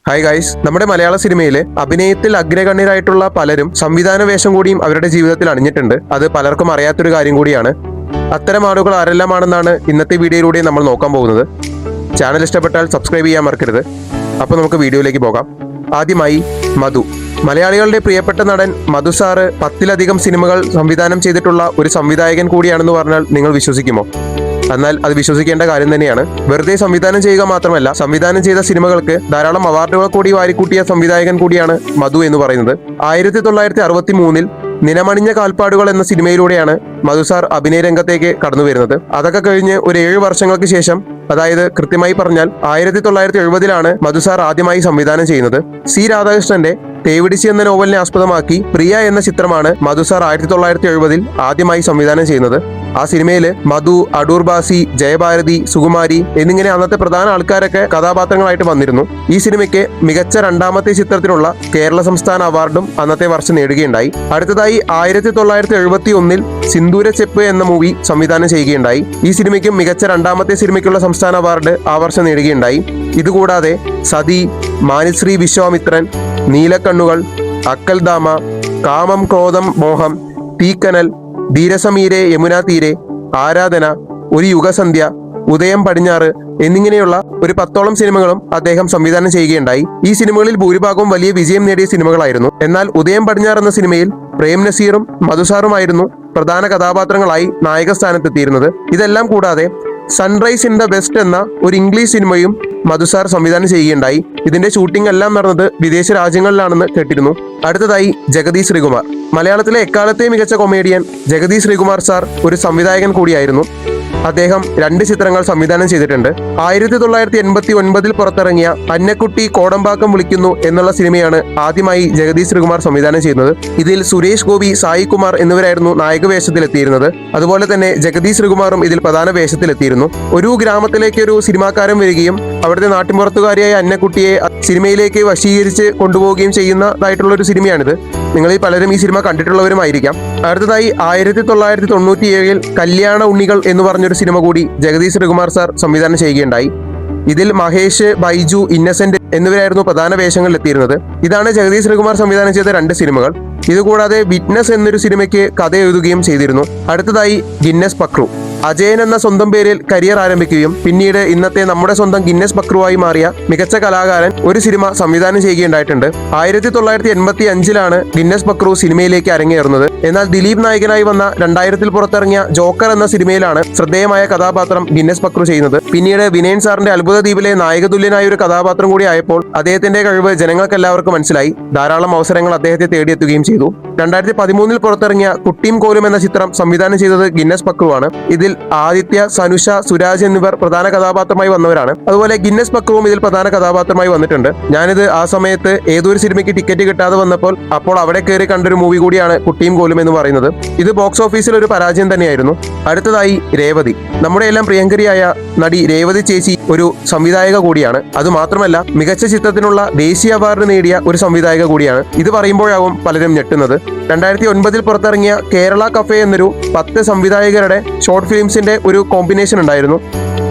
Hi guys, നമ്മുടെ മലയാള സിനിമയിലെ അഭിനയത്തിൽ അഗ്രഗണ്യരായിട്ടുള്ള പലരും സംവിധാന വേഷം കൂടിയും അവരുടെ ജീവിതത്തിൽ അണിഞ്ഞിട്ടുണ്ട്. അത് പലർക്കും അറിയാത്തൊരു കാര്യം കൂടിയാണ്. അത്തരം ആളുകൾ ആരെല്ലാമാണെന്നാണ് ഇന്നത്തെ വീഡിയോയിലൂടെ നമ്മൾ നോക്കാൻ പോകുന്നത്. ചാനൽ ഇഷ്ടപ്പെട്ടാൽ സബ്സ്ക്രൈബ് ചെയ്യാൻ മറക്കരുത്. അപ്പോൾ നമുക്ക് വീഡിയോയിലേക്ക് പോകാം. ആദ്യമായി മധു. മലയാളികളുടെ പ്രിയപ്പെട്ട നടൻ മധു സാറ് 10-ലധികം സിനിമകൾ സംവിധാനം ചെയ്തിട്ടുള്ള ഒരു സംവിധായകൻ കൂടിയാണെന്ന് പറഞ്ഞാൽ നിങ്ങൾ വിശ്വസിക്കുമോ? എന്നാൽ അത് വിശ്വസിക്കേണ്ട കാര്യം തന്നെയാണ്. വെറുതെ സംവിധാനം ചെയ്യുക മാത്രമല്ല, സംവിധാനം ചെയ്ത സിനിമകൾക്ക് ധാരാളം അവാർഡുകൾ കൂടി വാരിക്കൂട്ടിയ സംവിധായകൻ കൂടിയാണ് മധു എന്ന് പറയുന്നത്. 1963 നിലമണിഞ്ഞ കാൽപ്പാടുകൾ എന്ന സിനിമയിലൂടെയാണ് മധു സാർ അഭിനയ രംഗത്തേക്ക് കടന്നു വരുന്നത്. അതൊക്കെ കഴിഞ്ഞ് ഒരു 7 വർഷങ്ങൾക്ക് ശേഷം, അതായത് കൃത്യമായി പറഞ്ഞാൽ 1970 മധു സാർ ആദ്യമായി സംവിധാനം ചെയ്യുന്നത്. സി രാധാകൃഷ്ണന്റെ തേവിടിച്ചി എന്ന നോവലിനെ ആസ്പദമാക്കി പ്രിയ എന്ന ചിത്രമാണ് മധു സാർ 1970 ആദ്യമായി സംവിധാനം ചെയ്യുന്നത്. ആ സിനിമയിൽ മധു, അടൂർ ബാസി, ജയഭാരതി, സുകുമാരി എന്നിങ്ങനെ അന്നത്തെ പ്രധാന ആൾക്കാരൊക്കെ കഥാപാത്രങ്ങളായിട്ട് വന്നിരുന്നു. ഈ സിനിമയ്ക്ക് മികച്ച രണ്ടാമത്തെ ചിത്രത്തിനുള്ള കേരള സംസ്ഥാന അവാർഡും അന്നത്തെ വർഷം നേടുകയുണ്ടായി. അടുത്തതായി 1971 സിന്ദൂര ചെപ്പ് എന്ന മൂവി സംവിധാനം ചെയ്യുകയുണ്ടായി. ഈ സിനിമയ്ക്കും മികച്ച രണ്ടാമത്തെ സിനിമയ്ക്കുള്ള സംസ്ഥാന അവാർഡ് ആ വർഷം നേടുകയുണ്ടായി. ഇതുകൂടാതെ സതി, മാനിശ്രീ വിശ്വാമിത്രൻ, നീലക്കണ്ണുകൾ, അക്കൽദാമ, കാമം ക്രോധം മോഹം, തീക്കനൽ, ധീരസമീരെ യമുനാ തീരെ, ആരാധന, ഒരു യുഗസന്ധ്യ, ഉദയം പടിഞ്ഞാറ് എന്നിങ്ങനെയുള്ള ഒരു 10ഓളം സിനിമകളും അദ്ദേഹം സംവിധാനം ചെയ്യുകയുണ്ടായി. ഈ സിനിമകളിൽ ഭൂരിഭാഗവും വലിയ വിജയം നേടിയ സിനിമകളായിരുന്നു. എന്നാൽ ഉദയം പടിഞ്ഞാറ് എന്ന സിനിമയിൽ പ്രേം നസീറും മധുസാറുമായിരുന്നു പ്രധാന കഥാപാത്രങ്ങളായി നായക സ്ഥാനത്തെത്തിയിരുന്നത്. ഇതെല്ലാം കൂടാതെ സൺറൈസ് ഇൻ ദ വെസ്റ്റ് എന്ന ഒരു ഇംഗ്ലീഷ് സിനിമയും മധുസാർ സംവിധാനം ചെയ്യുകയുണ്ടായി. ഇതിന്റെ ഷൂട്ടിംഗ് എല്ലാം നടന്നത് വിദേശ രാജ്യങ്ങളിലാണെന്ന് കേട്ടിരുന്നു. അടുത്തതായി ജഗതി ശ്രീകുമാർ. മലയാളത്തിലെ എക്കാലത്തെ മികച്ച കൊമേഡിയൻ ജഗതി ശ്രീകുമാർ സാർ ഒരു സംവിധായകൻ കൂടിയായിരുന്നു. അദ്ദേഹം 2 ചിത്രങ്ങൾ സംവിധാനം ചെയ്തിട്ടുണ്ട്. 1989 പുറത്തിറങ്ങിയ അന്നക്കുട്ടി കോടമ്പാക്കം വിളിക്കുന്നു എന്നുള്ള സിനിമയാണ് ആദ്യമായി ജഗതി ശ്രീകുമാർ സംവിധാനം ചെയ്യുന്നത്. ഇതിൽ സുരേഷ് ഗോപി, സായി കുമാർ എന്നിവരായിരുന്നു നായക വേഷത്തിലെത്തിയിരുന്നത്. അതുപോലെ തന്നെ ജഗതി ശ്രീകുമാറും ഇതിൽ പ്രധാന വേഷത്തിലെത്തിയിരുന്നു. ഒരു ഗ്രാമത്തിലേക്ക് ഒരു സിനിമാക്കാരൻ വരികയും അവിടുത്തെ നാട്ടിൻപുറത്തുകാരിയായ അന്നക്കുട്ടിയെ സിനിമയിലേക്ക് വശീകരിച്ച് കൊണ്ടുപോവുകയും ചെയ്യുന്നതായിട്ടുള്ള ഒരു സിനിമയാണിത്. നിങ്ങളിൽ പലരും ഈ സിനിമ കണ്ടിട്ടുള്ളവരുമായിരിക്കാം. അടുത്തതായി 1997 കല്യാണ ഉണ്ണികൾ എന്ന് പറഞ്ഞൊരു സിനിമ കൂടി ജഗതി ശ്രീകുമാർ സാർ സംവിധാനം ചെയ്യുകയുണ്ടായി. ഇതിൽ മഹേഷ്, ബൈജു, ഇന്നസെന്റ് എന്നിവരായിരുന്നു പ്രധാന വേഷങ്ങളിൽ എത്തിയിരുന്നത്. ഇതാണ് ജഗതി ശ്രീകുമാർ സംവിധാനം ചെയ്ത 2 സിനിമകൾ. ഇതുകൂടാതെ വിറ്റ്നസ് എന്നൊരു സിനിമയ്ക്ക് കഥ എഴുതുകയും ചെയ്തിരുന്നു. അടുത്തതായി ഗിന്നസ് പക്രു. അജയൻ എന്ന സ്വന്തം പേരിൽ കരിയർ ആരംഭിക്കുകയും പിന്നീട് ഇന്നത്തെ നമ്മുടെ സ്വന്തം ഗിന്നസ് പക്രുവായി മാറിയ മികച്ച കലാകാരൻ ഒരു സിനിമ സംവിധാനം ചെയ്യുകയുണ്ടായിട്ടുണ്ട്. 1985 ഗിന്നസ് പക്രു സിനിമയിലേക്ക് അരങ്ങേറുന്നത്. എന്നാൽ ദിലീപ് നായകനായി വന്ന 2000 പുറത്തിറങ്ങിയ ജോക്കർ എന്ന സിനിമയിലാണ് ശ്രദ്ധേയമായ കഥാപാത്രം ഗിന്നസ് പക്രു ചെയ്യുന്നത്. പിന്നീട് വിനയൻ സാറിന്റെ അത്ഭുത ദ്വീപിലെ നായകതുല്യനായ ഒരു കഥാപാത്രം കൂടി ആയപ്പോൾ അദ്ദേഹത്തിന്റെ കഴിവ് ജനങ്ങൾക്കെല്ലാവർക്കും മനസ്സിലായി. ധാരാളം അവസരങ്ങൾ അദ്ദേഹത്തെ തേടിയെത്തുകയും ചെയ്തു. 2013 പുറത്തിറങ്ങിയ കുട്ടിയും കോലും എന്ന ചിത്രം സംവിധാനം ചെയ്തത് ഗിന്നസ് പക്രുവാണ്. ഇതിൽ ആദിത്യ, സനുഷ, സുരാജ് എന്നിവർ പ്രധാന കഥാപാത്രമായി വന്നവരാണ്. അതുപോലെ ഗിന്നസ് പക്രുവും ഇതിൽ പ്രധാന കഥാപാത്രമായി വന്നിട്ടുണ്ട്. ഞാനിത് ആ സമയത്ത് ഏതൊരു സിനിമയ്ക്ക് ടിക്കറ്റ് കിട്ടാതെ വന്നപ്പോൾ അവിടെ കയറി കണ്ടൊരു മൂവി കൂടിയാണ് കുട്ടിയും കോലും എന്ന് പറയുന്നത്. ഇത് ബോക്സ് ഓഫീസിൽ ഒരു പരാജയം തന്നെയായിരുന്നു. അടുത്തതായി രേവതി. നമ്മുടെ എല്ലാം പ്രിയങ്കരിയായ നടി രേവതി ചേച്ചി ഒരു സംവിധായക കൂടിയാണ്. അതുമാത്രമല്ല മികച്ച ചിത്രത്തിനുള്ള ദേശീയ അവാർഡ് നേടിയ ഒരു സംവിധായക കൂടിയാണ്. ഇത് പറയുമ്പോഴാവും പലരും ഞെട്ടുന്നത്. 2009 പുറത്തിറങ്ങിയ കേരള കഫേ എന്നൊരു 10 സംവിധായകരുടെ ഷോർട്ട് ഫിലിംസിന്റെ ഒരു കോമ്പിനേഷൻ ഉണ്ടായിരുന്നു.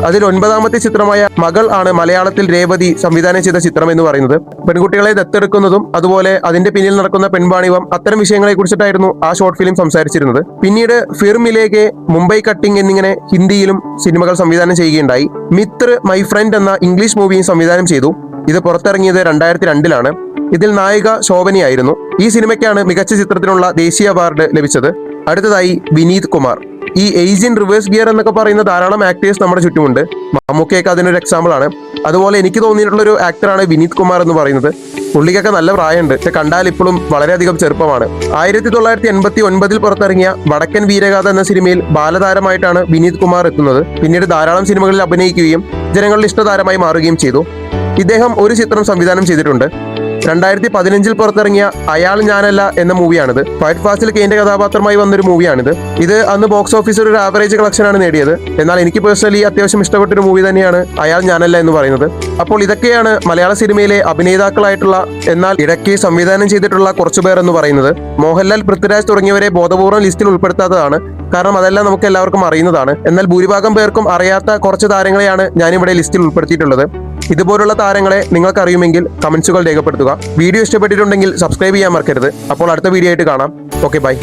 അതിൽ 9ാമത്തെ ചിത്രമായ മകൾ ആണ് മലയാളത്തിൽ രേവതി സംവിധാനം ചെയ്ത ചിത്രം എന്ന് പറയുന്നത്. പെൺകുട്ടികളെ ദത്തെടുക്കുന്നതും അതുപോലെ അതിന്റെ പിന്നിൽ നടക്കുന്ന പെൺവാണിഭം, അത്തരം വിഷയങ്ങളെ കുറിച്ചിട്ടായിരുന്നു ആ ഷോർട്ട് ഫിലിം സംസാരിച്ചിരുന്നത്. പിന്നീട് ഫിർമിലേക്ക്, മുംബൈ കട്ടിംഗ് എന്നിങ്ങനെ ഹിന്ദിയിലും സിനിമകൾ സംവിധാനം ചെയ്യുകയുണ്ടായി. മിത്ര, മൈ ഫ്രണ്ട് എന്ന ഇംഗ്ലീഷ് മൂവിയും സംവിധാനം ചെയ്തു. ഇത് പുറത്തിറങ്ങിയത് 2002 ഇതിൽ നായിക ശോഭനയായിരുന്നു. ഈ സിനിമയ്ക്കാണ് മികച്ച ചിത്രത്തിനുള്ള ദേശീയ അവാർഡ് ലഭിച്ചത്. അടുത്തതായി വിനീത് കുമാർ. ഈ ഏജ് ഇൻ റിവേഴ്സ് ഗിയർ എന്നൊക്കെ പറയുന്ന ധാരാളം ആക്ടേഴ്സ് നമ്മുടെ ചുറ്റുമുണ്ട്. മമ്മൂക്കയൊക്കെ അതിനൊരു എക്സാമ്പിൾ ആണ്. അതുപോലെ എനിക്ക് തോന്നിയിട്ടുള്ള ഒരു ആക്ടറാണ് വിനീത് കുമാർ എന്ന് പറയുന്നത്. പുള്ളിക്കൊക്കെ നല്ല പ്രായമുണ്ട്, പക്ഷെ കണ്ടാൽ ഇപ്പോഴും വളരെയധികം ചെറുപ്പമാണ്. 1989 പുറത്തിറങ്ങിയ വടക്കൻ വീരഗാഥ എന്ന സിനിമയിൽ ബാലതാരമായിട്ടാണ് വിനീത് കുമാർ എത്തുന്നത്. പിന്നീട് ധാരാളം സിനിമകളിൽ അഭിനയിക്കുകയും ജനങ്ങളുടെ ഇഷ്ടതാരമായി മാറുകയും ചെയ്തു. ഇദ്ദേഹം ഒരു ചിത്രം സംവിധാനം ചെയ്തിട്ടുണ്ട്. 2015 പുറത്തിറങ്ങിയ അയാൾ ഞാനല്ല എന്ന മൂവിയാണിത്. ഫൈറ്റ് ഫാസ്റ്റിൽ കെയിന്റെ കഥാപാത്രമായി വന്നൊരു മൂവിയാണിത്. ഇത് അന്ന് ബോക്സ് ഓഫീസിൽ ഒരു ആവറേജ് കളക്ഷനാണ് നേടിയത്. എന്നാൽ എനിക്ക് പേഴ്സണലി അത്യാവശ്യം ഇഷ്ടപ്പെട്ടൊരു മൂവി തന്നെയാണ് അയാൾ ഞാനല്ല എന്ന് പറയുന്നത്. അപ്പോൾ ഇതൊക്കെയാണ് മലയാള സിനിമയിലെ അഭിനേതാക്കളായിട്ടുള്ള എന്നാൽ ഇടയ്ക്ക് സംവിധാനം ചെയ്തിട്ടുള്ള കുറച്ചുപേർ എന്ന് പറയുന്നത്. മോഹൻലാൽ, പൃഥ്വിരാജ് തുടങ്ങിയവരെ ബോധപൂർവ്വം ലിസ്റ്റിൽ ഉൾപ്പെടുത്താത്തതാണ്. കാരണം അതെല്ലാം നമുക്ക് എല്ലാവർക്കും അറിയുന്നതാണ്. എന്നാൽ ഭൂരിഭാഗം പേർക്കും അറിയാത്ത കുറച്ച് താരങ്ങളെയാണ് ഞാനിവിടെ ലിസ്റ്റിൽ ഉൾപ്പെടുത്തിയിട്ടുള്ളത്. ഇതുപോലുള്ള താരങ്ങളെ നിങ്ങൾക്കറിയുമെങ്കിൽ കമന്റ്സുകൾ രേഖപ്പെടുത്തുക. വീഡിയോ ഇഷ്ടപ്പെട്ടിട്ടുണ്ടെങ്കിൽ സബ്സ്ക്രൈബ് ചെയ്യാൻ മറക്കരുത്. അപ്പോൾ അടുത്ത വീഡിയോ ആയിട്ട് കാണാം. Okay, by.